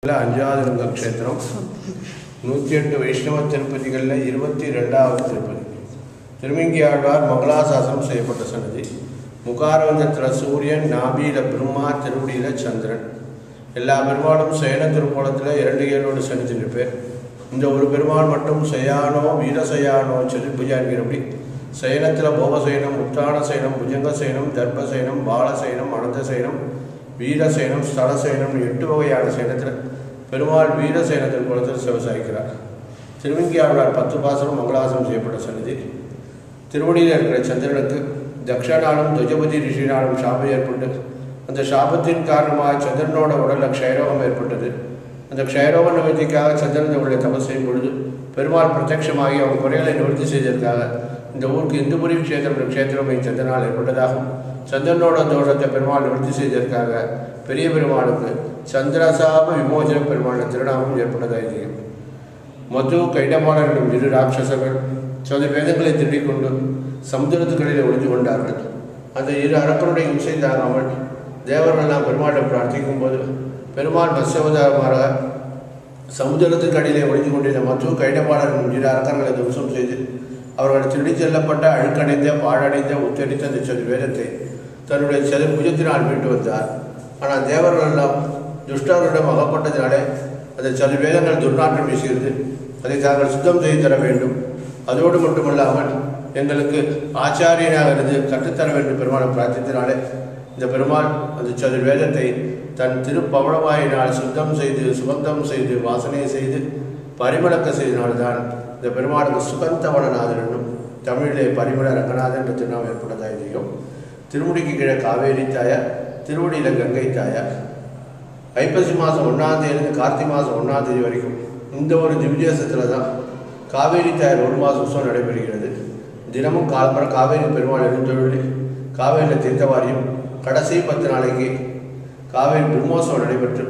अंजादुर्ग क्षेत्र 108 वैष्णव तिरुपतिगल्ल 22வது திருப்பதி திருமங்கி ஆழ்வார் மங்களாசாசனம் செய்யப்பட்ட சன்னதி. முகாரவந்தத்தில் சூரியன், நாபியில பிரம்மா, திருவடியில சந்திரன். எல்லா பெருமாளும் சயன திருக்கோலத்தில் 2 ஏழோடு சனிச்சு நிற்பார். இந்த ஒரு பெருமாள் மட்டும் சயானோ வீரசயானோ சதுர்புஜா என்கிறபடி சயனத்தில் போகசயனம், உத்தான சயனம், புஜங்க சயனம், தர்பசயனம், பாலசயனம், அனந்த சயனம், வீரசயனம், ஸ்தலசயனம் 8 வகையான சயனத்தில் பெருமாள் வீரசயனத்தின் குலத்தில் சிவசாய்க்கிறார். திருமங்கி ஆழ்வார் 10 பாசனம் மங்களாசனம் செய்யப்பட்ட சன்னதி. திருவடியில் இருக்கிற சந்திரனுக்கு தக்ஷனாலும் துவஜபதி ரிஷினாலும் சாபம் ஏற்பட்டது. அந்த சாபத்தின் காரணமாக சந்திரனோட உடலில் க்ஷயரோகம் ஏற்பட்டது. அந்த க்ஷயரோக நிவர்த்திக்காக சந்திரன் அவருடைய தபஸ் செய்யும் பொழுது பெருமாள் பிரத்யட்சமாகி அவங்க குறைகளை நிவர்த்தி செய்ததற்காக இந்த ஊருக்கு இந்துபுரி க்ஷேத்திரம் சந்திரனால் ஏற்பட்டதாகும். சந்திரனோட தோஷத்தை பெருமாள் நிவர்த்தி செய்ததற்காக பெரிய பெருமாளுக்கு சந்திரசாப விமோசன பெருமாள் திருநாமம் ஏற்பட்டதாக. மது கைடமாளர் என்னும் 2 ராட்சசர்கள் 10 வேதங்களை திருடிக் கொண்டு சமுதிரத்துக்களில் ஒளிந்து கொண்டார்கள். அந்த 2 அரக்கனுடைய இம்சை தாங்காமல் தேவர்களெல்லாம் பெருமாளை பிரார்த்திக்கும் போது பெருமாள் மத்ஸ்யாவதாரமாக சமுதிரத்துக்கு அடியிலே ஒளிந்து கொண்டிருந்த மது கைடமாளர் என்னும் 2 அரக்கர்களை துவம்சம் செய்து அவர்கள் திருடி செல்லப்பட்ட அழுக்கடைந்த பாழடைந்த உத்தரித்த அந்த 10 வேதத்தை தன்னுடைய புஜத்தினால் மீட்டு வந்தார். ஆனால் தேவர்கள் எல்லாம் துஷ்டர்களிடம் அகப்பட்டதினாலே அந்த 10 வேதங்கள் துர்நாற்றம் வீசுகிறது. அதை தாங்கள் சுத்தம் செய்து தர வேண்டும். அதோடு மட்டுமல்லாமல் எங்களுக்கு ஆச்சாரியனாக இருந்து கற்றுத்தர வேண்டும் பெருமாளை பிரார்த்தித்தினாலே இந்த பெருமாள் அந்த 10 வேதத்தை தன் திருப்பவளவாயினால் சுத்தம் செய்து சுகந்தம் செய்து வாசனை செய்து பரிமளக்க செய்தனால்தான் இந்த பெருமாளுக்கு சுகந்தவனநாதன் என்னும் தமிழிலே பரிமள ரங்கநாதன் என்ற திருநாமம் ஏற்பட்டதாக தெரியும். திருமுடிக்கு கீழே காவேரி தாயார், திருவடியில் கங்கை தாயார். ஐப்பசி மாதம் 1ஆம் தேதியிலிருந்து கார்த்திகை மாதம் 1ஆம் தேதி வரைக்கும் இந்த ஒரு திவ்யதேசத்தில் தான் காவேரி தாயார் 1 மாத உற்சவம் நடைபெறுகிறது. தினமும் கால்பர காவேரி பெருமாள் எழுந்தொழில் காவேரியில் தீர்த்தவாரியும் கடைசி 10 நாளைக்கு காவேரி பிரம்மோத்சவம் நடைபெற்று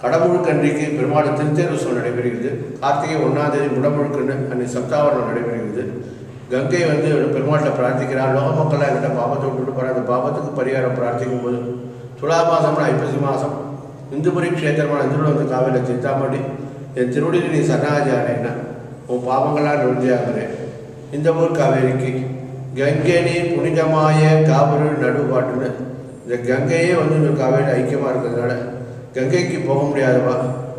கடமுழுக்கன்றைக்கு பெருமாள் திருத்தேர் உற்சவம் நடைபெறுகிறது. கார்த்திகை 1ஆம் தேதி முடமுழுக்கன்று அன்றைக்கு சப்தாவரணம் நடைபெறுகிறது. கங்கை பெருமாள்கிட்ட பிரார்த்திக்கிறார். லோக மக்கள்லாம் என்கிட்ட பாபத்தை விட்டுட்டு போகிற அந்த பாபத்துக்கு பரிகாரம் பிரார்த்திக்கும் போது துலா மாதம்னா ஐப்பசி மாதம் இந்துபுரி க்ஷேத்திரமான இந்துவில் காவேரியில் தீர்த்தாமடி என் திருவடியில் நீ சரணாச்சாரேன்னா உன் பாவங்களாக நிவர்த்தியாகிறேன். இந்த ஊர் காவேரிக்கு கங்கை நீர் புனிதமாய காவிரி நடுபாட்டுன்னு இந்த கங்கையே இந்த காவேரி ஐக்கியமாக இருக்கிறதுனால கங்கைக்கு போக முடியாதவா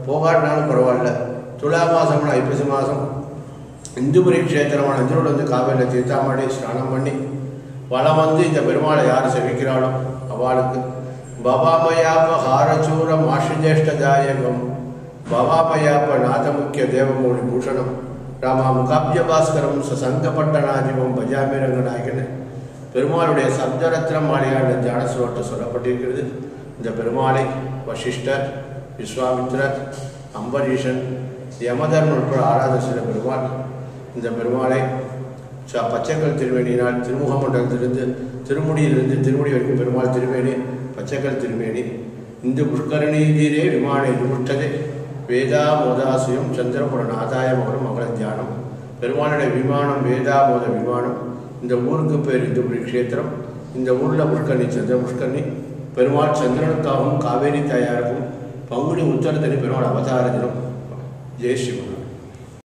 போகாட்டினாலும் பரவாயில்ல. துலா மாதம்னா ஐப்பசி மாதம் இந்துபுரி க்ஷேத்திரமான இந்துவில் காவேரியில் தீர்த்தாமடி ஸ்நானம் பண்ணி வளம் இந்த பெருமாளை யார் செவிக்கிறாளோ அவளுக்கு பவாமயாப ஹாரச்சூர மாஷிஜேஷ்டதாயகம் பவாமயாப நாதமுக்கிய தேவமூலி பூஷணம் ராமா முகாப்ஜ பாஸ்கரம் சங்கப்பட்டநாதிபம் பஜாமி ரங்கநாயகன் பெருமாளுடைய சப்தரத்ன மாளிகாண்ட தியான ஸ்லோகத்தை சொல்லப்பட்டிருக்கிறது. இந்த பெருமாளை வசிஷ்டர், விஸ்வாமித்ரர், அம்பரீஷன், யமதர்மன் உட்பட ஆராதனை செய்த பெருமாள் இந்த பெருமாளை பச்சைக்கல் திருமேனியினால் திருமுக மண்டலத்திலிருந்து திருமுடியிலிருந்து திருமுடி வரைக்கும் பெருமாள் திருமேனி பச்சைக்கல் திருமேனி இந்த புஷ்கரணீரே விமானை விமுட்டதே வேதாமோதாசியம் சந்திரபுரன் ஆதாயமகரம் மங்கள தியானம். பெருமாளுடைய விமானம் வேதாமோத விமானம். இந்த ஊருக்கு பேர் இந்துபுரி க்ஷேத்திரம். இந்த ஊரில் புஷ்கரணி சந்திர புஷ்கரணி. பெருமாள் சந்திரனுக்காகவும் காவேரி தாயாருக்கும் பங்குனி உத்தரத்தனி பெருமாள் அவதார தினம். ஜெய் ஸ்ரீ